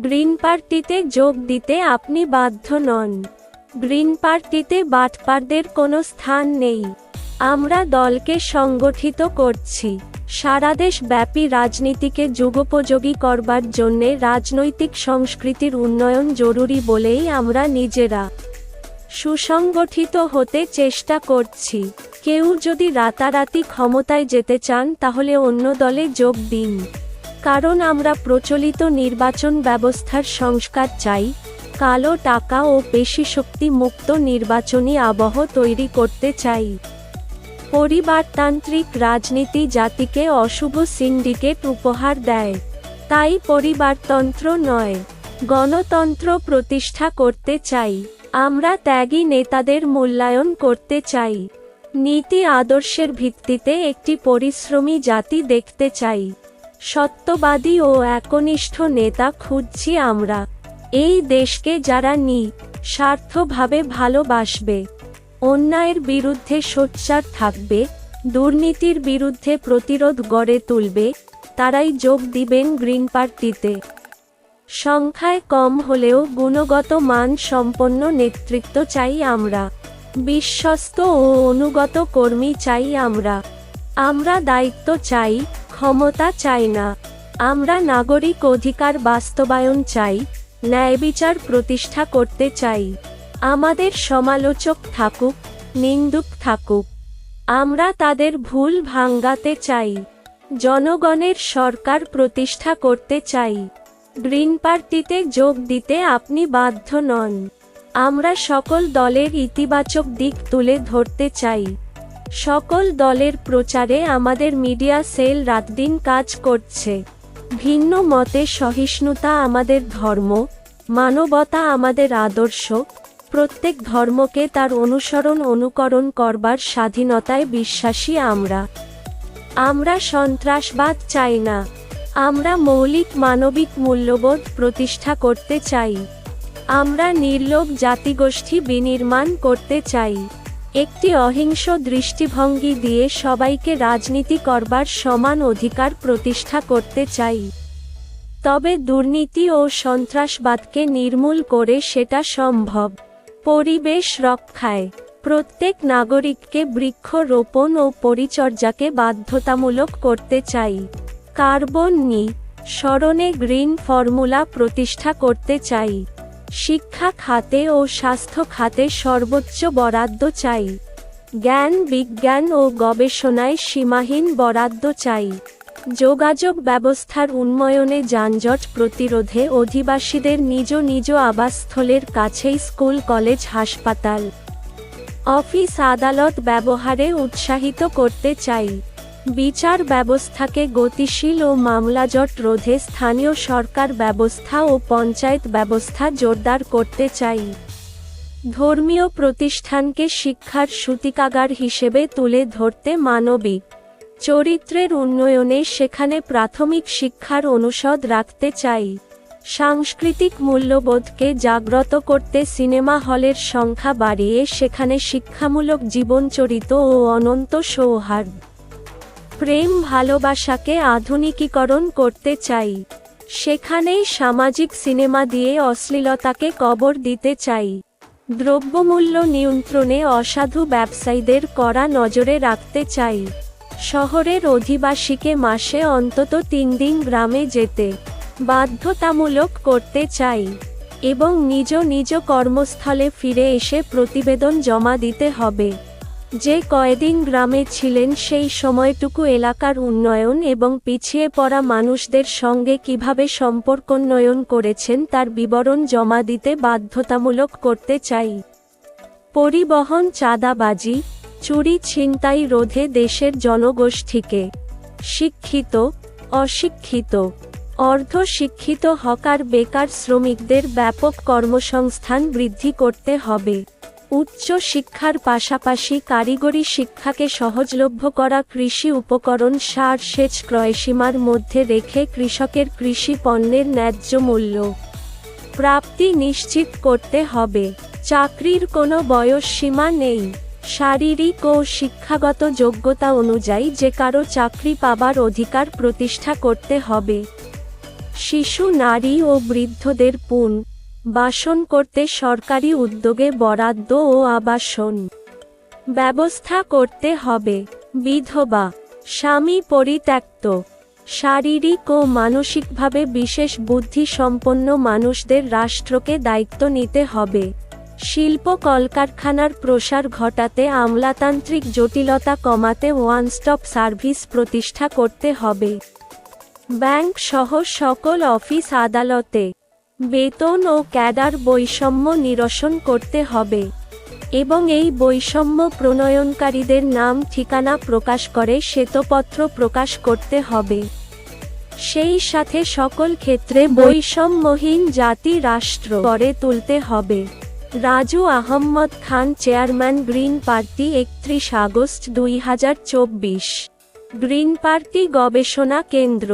Green পার্টিতে যোগ দিতে আপনি বাধ্য নন। গ্রিন পার্টিতে বাটপারদের কোনো স্থান নেই। আমরা দলকে সংগঠিত করছি। সারাদেশব্যাপী রাজনীতিকে যুগোপযোগী করবার জন্যে রাজনৈতিক সংস্কৃতির উন্নয়ন জরুরি বলেই আমরা নিজেরা সুসংগঠিত হতে চেষ্টা করছি। কেউ যদি রাতারাতি ক্ষমতায় যেতে চান তাহলে অন্য দলে যোগ দিন। কারণ আমরা প্রচলিত নির্বাচন ব্যবস্থার সংস্কার চাই, কালো টাকা ও পেশিশক্তি মুক্ত নির্বাচনী আবহ তৈরি করতে চাই। পরিবারতান্ত্রিক রাজনীতি জাতিকে অশুভ সিন্ডিকেট উপহার দেয়। তাই পরিবারতন্ত্র নয়, গণতন্ত্র প্রতিষ্ঠা করতে চাই। আমরা ত্যাগী নেতাদের মূল্যায়ন করতে চাই। নীতি আদর্শের ভিত্তিতে একটি পরিশ্রমী জাতি দেখতে চাই। সত্যবাদী ও একনিষ্ঠ নেতা খুঁজছি আমরা। এই দেশকে যারা স্বার্থভাবে ভালোবাসবে, অন্যায়ের বিরুদ্ধে সোচ্চার থাকবে, দুর্নীতির বিরুদ্ধে প্রতিরোধ গড়ে তুলবে, তারাই যোগ দিবেন গ্রিন পার্টিতে। সংখ্যায় কম হলেও গুণগত মান সম্পন্ন নেতৃত্ব চাই আমরা। বিশ্বস্ত ও অনুগত কর্মী চাই আমরা। আমরা দায়িত্ব চাই, ক্ষমতা চাই না। আমরা নাগরিক অধিকার বাস্তবায়ন চাই, ন্যায়বিচার প্রতিষ্ঠা করতে চাই। আমাদের সমালোচক থাকুক, নিন্দুক থাকুক, আমরা তাদের ভুল ভাঙাতে চাই। জনগণের সরকার প্রতিষ্ঠা করতে চাই। গ্রিন পার্টিতে যোগ দিতে আপনি বাধ্য নন। আমরা সকল দলের ইতিবাচক দিক তুলে ধরতে চাই। সকল দলের প্রচারে আমাদের মিডিয়া সেল রাতদিন কাজ করছে। ভিন্ন মতে সহিষ্ণুতা আমাদের ধর্ম, মানবতা আমাদের আদর্শ। প্রত্যেক ধর্মকে তার অনুকরণ করবার স্বাধীনতায় বিশ্বাসী আমরা। আমরা সন্ত্রাসবাদ চাই না। আমরা মৌলিক মানবিক মূল্যবোধ প্রতিষ্ঠা করতে চাই। আমরা নির্লোভ জাতিগোষ্ঠী বিনির্মাণ করতে চাই। একটি অহিংস দৃষ্টিভঙ্গি দিয়ে সবাইকে রাজনীতি করবার সমান অধিকার প্রতিষ্ঠা করতে চাই। তবে দুর্নীতি ও সন্ত্রাসবাদকে নির্মূল করে সেটা সম্ভব। পরিবেশ রক্ষায় প্রত্যেক নাগরিককে বৃক্ষ রোপণ ও পরিচর্যাকে বাধ্যতামূলক করতে চাই। কার্বন নিঃসরণে গ্রিন ফর্মুলা প্রতিষ্ঠা করতে চাই। শিক্ষা খাতে ও স্বাস্থ্য খাতে সর্বোচ্চ বরাদ্দ চাই। জ্ঞান বিজ্ঞান ও গবেষণায় সীমাহীন বরাদ্দ চাই। যোগাযোগ ব্যবস্থার উন্নয়নে যানজট প্রতিরোধে অধিবাসীদের নিজ নিজ আবাসস্থলের কাছেই স্কুল কলেজ হাসপাতাল অফিস আদালত ব্যবহারে উৎসাহিত করতে চাই। বিচার ব্যবস্থাকে গতিশীল ও মামলাজট রোধে স্থানীয় সরকার ব্যবস্থা ও পঞ্চায়েত ব্যবস্থা জোরদার করতে চাই। ধর্মীয় প্রতিষ্ঠানকে শিক্ষার সূতিকাগার হিসেবে তুলে ধরতে মানবিক চরিত্রের উন্নয়নে সেখানে প্রাথমিক শিক্ষার অনুষদ রাখতে চাই। সাংস্কৃতিক মূল্যবোধকে জাগ্রত করতে সিনেমা হলের সংখ্যা বাড়িয়ে সেখানে শিক্ষামূলক জীবনচরিত ও অনন্ত সৌহার্দ্য প্রেম ভালোবাসাকে আধুনিকীকরণ করতে চাই। সেখানেই সামাজিক সিনেমা দিয়ে অশ্লীলতাকে কবর দিতে চাই। দ্রব্যমূল্য নিয়ন্ত্রণে অসাধু ব্যবসায়ীদের কড়া নজরে রাখতে চাই। শহরের অধিবাসীকে মাসে অন্তত 3 দিন গ্রামে যেতে বাধ্যতামূলক করতে চাই এবং নিজ নিজ কর্মস্থলে ফিরে এসে প্রতিবেদন জমা দিতে হবে। যে কয়দিন গ্রামে ছিলেন সেই সময়টুকু এলাকার উন্নয়ন এবং পিছিয়ে পড়া মানুষদের সঙ্গে কিভাবে সম্পর্কোন্নয়ন করেছেন তার বিবরণ জমা দিতে বাধ্যতামূলক করতে চাই। পরিবহন চাঁদাবাজি, চুরি ছিনতাই রোধে দেশের জনগোষ্ঠীকে শিক্ষিত, অশিক্ষিত, অর্ধশিক্ষিত হকার বেকার শ্রমিকদের ব্যাপক কর্মসংস্থান বৃদ্ধি করতে হবে। উচ্চ শিক্ষার পাশাপাশি কারিগরি শিক্ষাকে সহজলভ্য করা, কৃষি উপকরণ সার সেচ ক্রয়সীমার মধ্যে রেখে কৃষকের কৃষি পণ্যের ন্যায্য মূল্য প্রাপ্তি নিশ্চিত করতে হবে। চাকরির কোনো বয়স সীমা নেই। শারীরিক ও শিক্ষাগত যোগ্যতা অনুযায়ী যে কারো চাকরি পাবার অধিকার প্রতিষ্ঠা করতে হবে। শিশু, নারী ও বৃদ্ধদের পুন বাসন করতে সরকারি উদ্যোগে বরাদ্দ ও আবাসন ব্যবস্থা করতে হবে। বিধবা, স্বামী পরিত্যক্ত, শারীরিক ও মানসিকভাবে বিশেষ বুদ্ধি সম্পন্ন মানুষদের রাষ্ট্রকে দায়িত্ব নিতে হবে। শিল্প কলকারখানার প্রসার ঘটাতে আমলাতান্ত্রিক জটিলতা কমাতে ওয়ান স্টপ সার্ভিস প্রতিষ্ঠা করতে হবে। ব্যাংক সহ সকল অফিস আদালতে বেতন ও ক্যাডার বৈষম্য নিরসন করতে হবে এবং এই বৈষম্য প্রণয়নকারীদের নাম ঠিকানা প্রকাশ করে শ্বেতপত্র প্রকাশ করতে হবে। সেই সাথে সকল ক্ষেত্রে বৈষম্যহীন জাতি রাষ্ট্র গড়ে তুলতে হবে। Raju Ahammad Khan, chairman, Green Party, 31 August 2024। Green Party গবেষণা কেন্দ্র।